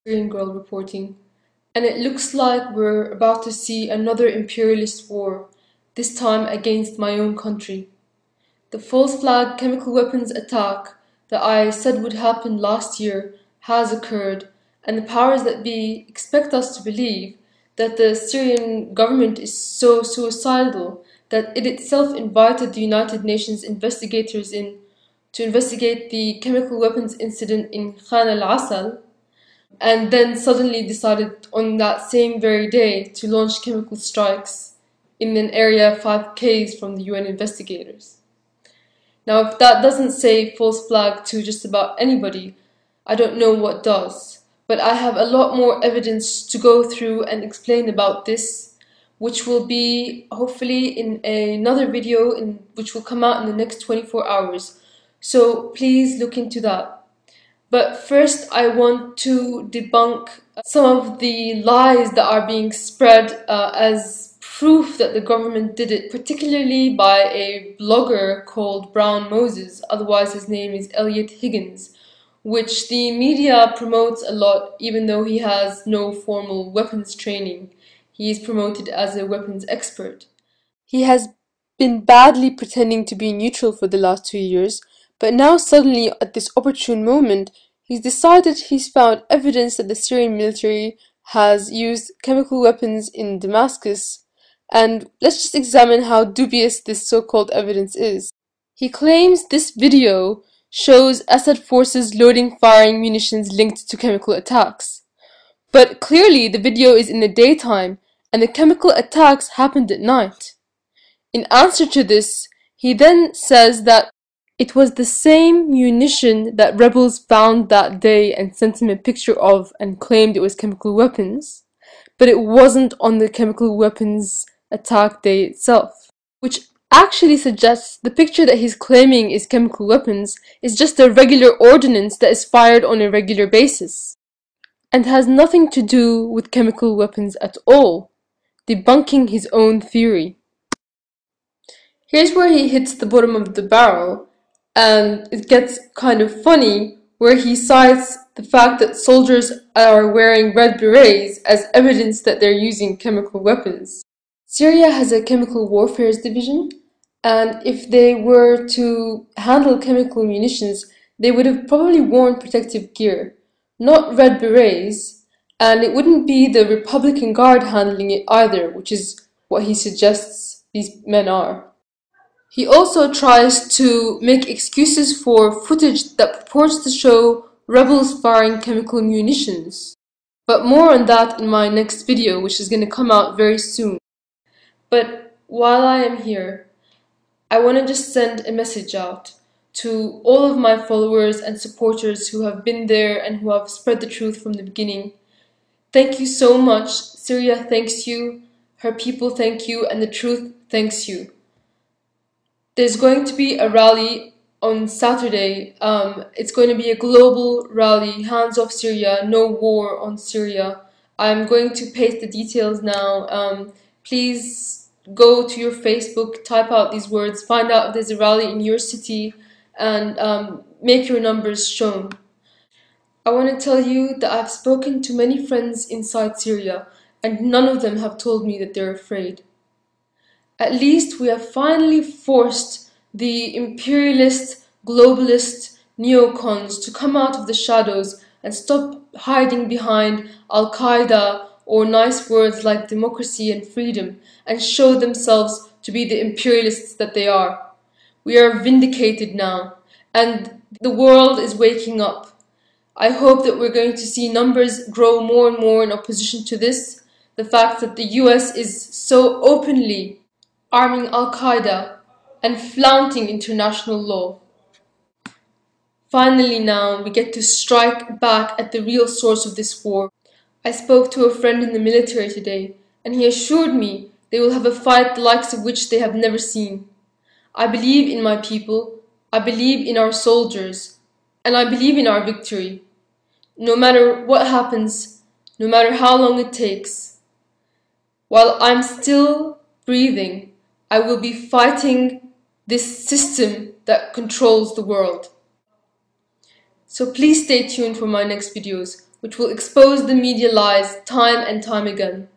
Syrian girl reporting, and it looks like we're about to see another imperialist war, this time against my own country. The false flag chemical weapons attack that I said would happen last year has occurred, and the powers that be expect us to believe that the Syrian government is so suicidal that it itself invited the United Nations investigators in to investigate the chemical weapons incident in Khan al-Assal, and then suddenly decided on that same very day to launch chemical strikes in an area 5 km from the UN investigators. Now, if that doesn't say false flag to just about anybody, I don't know what does. But I have a lot more evidence to go through and explain about this, which will be hopefully in another video which will come out in the next 24 hours. So please look into that. But first, I want to debunk some of the lies that are being spread as proof that the government did it, particularly by a blogger called Brown Moses, otherwise his name is Elliot Higgins, which the media promotes a lot even though he has no formal weapons training. He is promoted as a weapons expert. He has been badly pretending to be neutral for the last 2 years, but now suddenly at this opportune moment, he's decided he's found evidence that the Syrian military has used chemical weapons in Damascus, and let's just examine how dubious this so-called evidence is. He claims this video shows Assad forces loading firing munitions linked to chemical attacks. But clearly the video is in the daytime, and the chemical attacks happened at night. In answer to this, he then says that it was the same munition that rebels found that day and sent him a picture of and claimed it was chemical weapons, but it wasn't on the chemical weapons attack day itself, which actually suggests the picture that he's claiming is chemical weapons is just a regular ordnance that is fired on a regular basis, and has nothing to do with chemical weapons at all, debunking his own theory. Here's where he hits the bottom of the barrel, and it gets kind of funny, where he cites the fact that soldiers are wearing red berets as evidence that they're using chemical weapons. Syria has a chemical warfare division, and if they were to handle chemical munitions, they would have probably worn protective gear, not red berets, and it wouldn't be the Republican Guard handling it either, which is what he suggests these men are. He also tries to make excuses for footage that purports to show rebels firing chemical munitions. But more on that in my next video, which is going to come out very soon. But while I am here, I want to just send a message out to all of my followers and supporters who have been there and who have spread the truth from the beginning. Thank you so much. Syria thanks you, her people thank you, and the truth thanks you. There's going to be a rally on Saturday. It's going to be a global rally, hands off Syria, no war on Syria. I'm going to paste the details now. Please go to your Facebook, type out these words, find out if there's a rally in your city, and make your numbers shown. I want to tell you that I've spoken to many friends inside Syria, and none of them have told me that they're afraid. At least we have finally forced the imperialist, globalist neocons to come out of the shadows and stop hiding behind Al-Qaeda or nice words like democracy and freedom, and show themselves to be the imperialists that they are. We are vindicated now, and the world is waking up. I hope that we're going to see numbers grow more and more in opposition to this. The fact that the US is so openly arming Al-Qaeda and flaunting international law. Finally now, we get to strike back at the real source of this war. I spoke to a friend in the military today, and he assured me they will have a fight the likes of which they have never seen. I believe in my people, I believe in our soldiers, and I believe in our victory. No matter what happens, no matter how long it takes, while I'm still breathing, I will be fighting this system that controls the world. So please stay tuned for my next videos. which will expose the media lies time and time again.